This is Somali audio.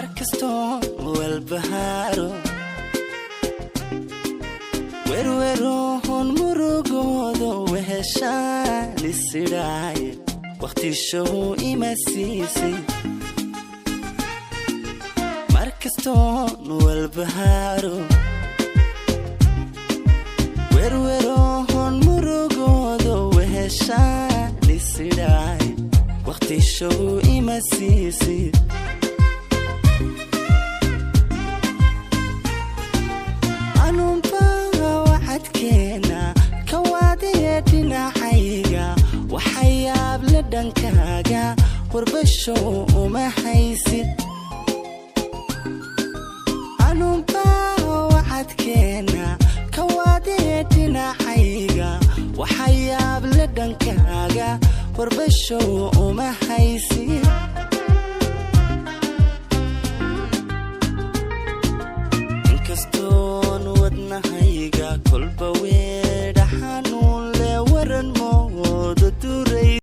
markastoon walbahaaro werweroon murugoodo weheshaan isidhaaye waqti show ima siisay markastoon walbahaaro werweroon murugoodo weheshaan isidhaaye waqti show ima siisay وحياب لدنكاغا وربشو وما حيسد أنو وعد كينا كواديتنا حيغا وحياب لدنكاغا وربشو وما حيسد انكستون ودنا حيغا